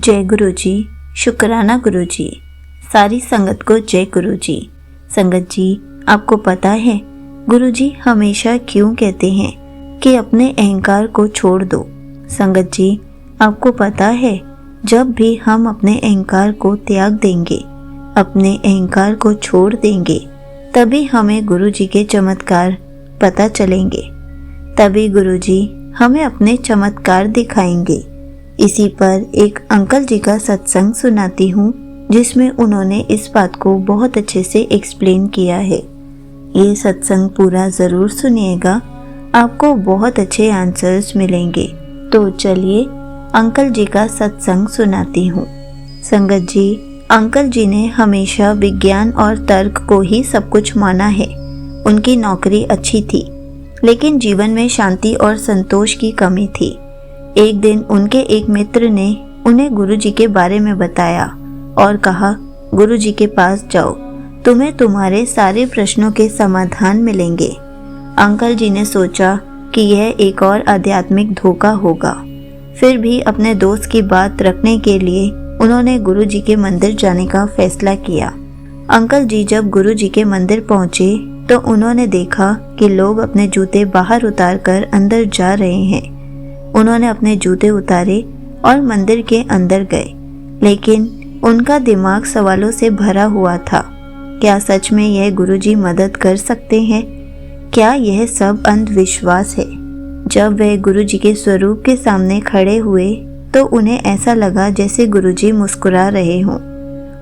जय गुरु जी। शुक्राना गुरु जी। सारी संगत को जय गुरु जी। संगत जी, आपको पता है गुरु जी हमेशा क्यों कहते हैं कि अपने अहंकार को छोड़ दो। संगत जी, आपको पता है जब भी हम अपने अहंकार को त्याग देंगे, अपने अहंकार को छोड़ देंगे, तभी हमें गुरु जी के चमत्कार पता चलेंगे, तभी गुरु जी हमें अपने चमत्कार दिखाएंगे। इसी पर एक अंकल जी का सत्संग सुनाती हूँ जिसमें उन्होंने इस बात को बहुत अच्छे से एक्सप्लेन किया है। ये सत्संग पूरा ज़रूर सुनिएगा, आपको बहुत अच्छे आंसर्स मिलेंगे। तो चलिए अंकल जी का सत्संग सुनाती हूँ। संगत जी, अंकल जी ने हमेशा विज्ञान और तर्क को ही सब कुछ माना है। उनकी नौकरी अच्छी थी, लेकिन जीवन में शांति और संतोष की कमी थी। एक दिन उनके एक मित्र ने उन्हें गुरु जी के बारे में बताया और कहा, गुरु जी के पास जाओ, तुम्हें तुम्हारे सारे प्रश्नों के समाधान मिलेंगे। अंकल जी ने सोचा कि यह एक और आध्यात्मिक धोखा होगा। फिर भी अपने दोस्त की बात रखने के लिए उन्होंने गुरु जी के मंदिर जाने का फैसला किया। अंकल जी जब गुरु जी के मंदिर पहुंचे तो उन्होंने देखा कि लोग अपने जूते बाहर उतार कर अंदर जा रहे हैं। उन्होंने अपने जूते उतारे और मंदिर के अंदर गए, लेकिन उनका दिमाग सवालों से भरा हुआ था। क्या सच में यह गुरुजी मदद कर सकते हैं? क्या यह सब अंधविश्वास है? जब वे गुरुजी के स्वरूप के सामने खड़े हुए तो उन्हें ऐसा लगा जैसे गुरुजी मुस्कुरा रहे हों।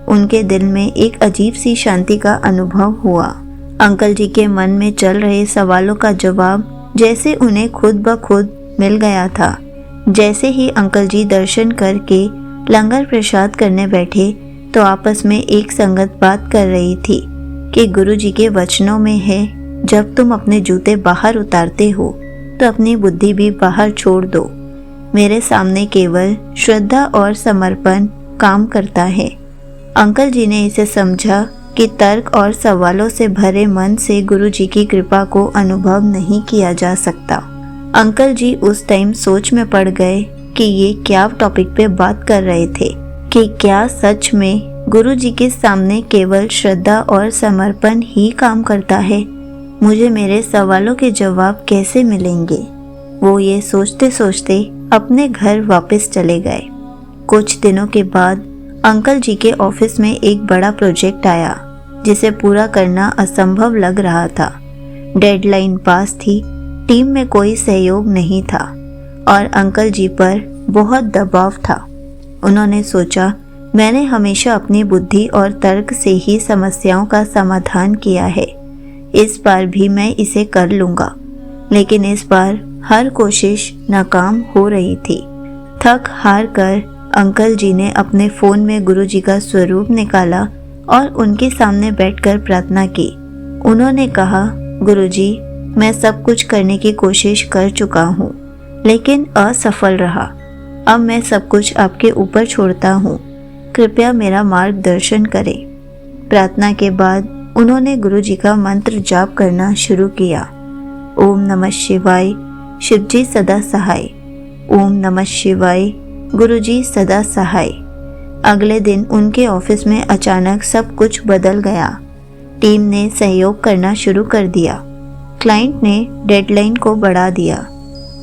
उनके दिल में एक अजीब सी शांति का अनुभव हुआ। अंकल जी के मन में चल रहे सवालों का जवाब जैसे उन्हें खुद ब खुद मिल गया था। जैसे ही अंकल जी दर्शन करके लंगर प्रसाद करने बैठे तो आपस में एक संगत बात कर रही थी कि गुरु जी के वचनों में है, जब तुम अपने जूते बाहर उतारते हो तो अपनी बुद्धि भी बाहर छोड़ दो। मेरे सामने केवल श्रद्धा और समर्पण काम करता है। अंकल जी ने इसे समझा कि तर्क और सवालों से भरे मन से गुरु जी की कृपा को अनुभव नहीं किया जा सकता। अंकल जी उस टाइम सोच में पड़ गए कि ये क्या टॉपिक पे बात कर रहे थे, कि क्या सच में गुरु जी के सामने केवल श्रद्धा और समर्पण ही काम करता है? मुझे मेरे सवालों के जवाब कैसे मिलेंगे? वो ये सोचते सोचते अपने घर वापस चले गए। कुछ दिनों के बाद अंकल जी के ऑफिस में एक बड़ा प्रोजेक्ट आया जिसे पूरा करना असंभव लग रहा था। डेडलाइन पास थी, टीम में कोई सहयोग नहीं था और अंकल जी पर बहुत दबाव था। उन्होंने सोचा, मैंने हमेशा अपनी बुद्धि और तर्क से ही समस्याओं का समाधान किया है, इस बार भी मैं इसे कर लूँगा। लेकिन इस बार हर कोशिश नाकाम हो रही थी। थक हार कर अंकल जी ने अपने फ़ोन में गुरु जी का स्वरूप निकाला और उनके सामने बैठकर प्रार्थना की। उन्होंने कहा, गुरु जी, मैं सब कुछ करने की कोशिश कर चुका हूँ, लेकिन असफल रहा। अब मैं सब कुछ आपके ऊपर छोड़ता हूँ, कृपया मेरा मार्गदर्शन करें। प्रार्थना के बाद उन्होंने गुरु जी का मंत्र जाप करना शुरू किया। ओम नमः शिवाय, शिव जी सदा सहाय। ओम नमः शिवाय, गुरु जी सदा सहाय। अगले दिन उनके ऑफिस में अचानक सब कुछ बदल गया। टीम ने सहयोग करना शुरू कर दिया, क्लाइंट ने डेडलाइन को बढ़ा दिया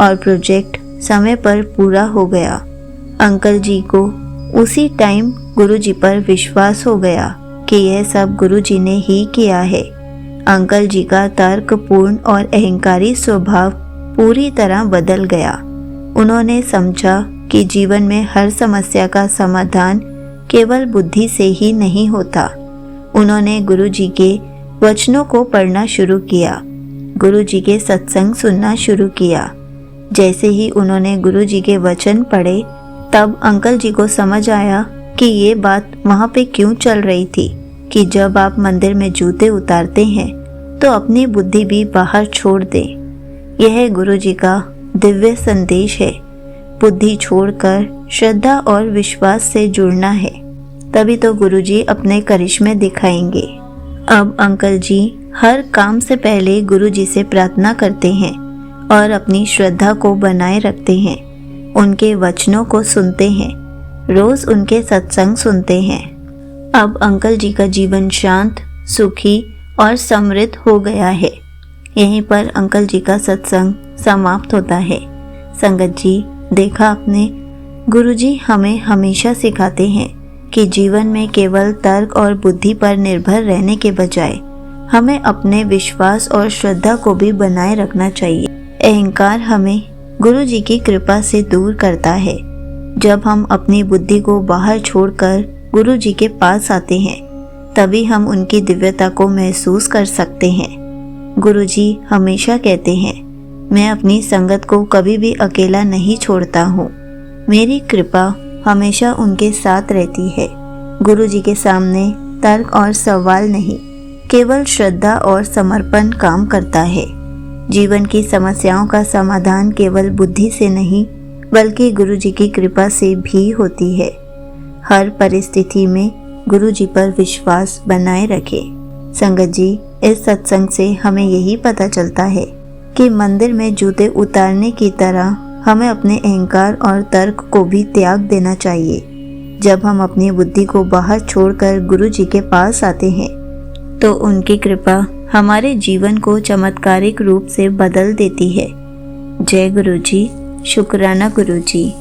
और प्रोजेक्ट समय पर पूरा हो गया। अंकल जी को उसी टाइम गुरु जी पर विश्वास हो गया कि यह सब गुरु जी ने ही किया है। अंकल जी का तर्कपूर्ण और अहंकारी स्वभाव पूरी तरह बदल गया। उन्होंने समझा कि जीवन में हर समस्या का समाधान केवल बुद्धि से ही नहीं होता। उन्होंने गुरु जी के वचनों को पढ़ना शुरू किया, गुरु जी के सत्संग सुनना शुरू किया। जैसे ही उन्होंने गुरु जी के वचन पढ़े, तब अंकल जी को समझ आया कि ये बात वहाँ पे क्यों चल रही थी कि जब आप मंदिर में जूते उतारते हैं तो अपनी बुद्धि भी बाहर छोड़ दें। यह गुरु जी का दिव्य संदेश है। बुद्धि छोड़कर श्रद्धा और विश्वास से जुड़ना है, तभी तो गुरु जी अपने करिश्मे दिखाएंगे। अब अंकल जी हर काम से पहले गुरु जी से प्रार्थना करते हैं और अपनी श्रद्धा को बनाए रखते हैं, उनके वचनों को सुनते हैं। रोज उनके सत्संग सुनते हैं। अब अंकल जी का जीवन शांत, सुखी और समृद्ध हो गया है। यहीं पर अंकल जी का सत्संग समाप्त होता है। संगत जी, देखा आपने, गुरुजी हमें हमेशा सिखाते हैं कि जीवन में केवल तर्क और बुद्धि पर निर्भर रहने के बजाय हमें अपने विश्वास और श्रद्धा को भी बनाए रखना चाहिए। अहंकार हमें गुरुजी की कृपा से दूर करता है। जब हम अपनी बुद्धि को बाहर छोड़कर गुरुजी के पास आते हैं, तभी हम उनकी दिव्यता को महसूस कर सकते हैं। गुरुजी हमेशा कहते हैं, मैं अपनी संगत को कभी भी अकेला नहीं छोड़ता हूँ। मेरी कृपा हमेशा उनके साथ रहती है। गुरुजी के सामने तर्क और सवाल नहीं, केवल श्रद्धा और समर्पण काम करता है। जीवन की समस्याओं का समाधान केवल बुद्धि से नहीं, बल्कि गुरुजी की कृपा से भी होती है। हर परिस्थिति में गुरुजी पर विश्वास बनाए रखें। संगत जी, इस सत्संग से हमें यही पता चलता है कि मंदिर में जूते उतारने की तरह हमें अपने अहंकार और तर्क को भी त्याग देना चाहिए। जब हम अपनी बुद्धि को बाहर छोड़कर गुरुजी के पास आते हैं, तो उनकी कृपा हमारे जीवन को चमत्कारिक रूप से बदल देती है। जय गुरुजी, शुक्राना गुरुजी।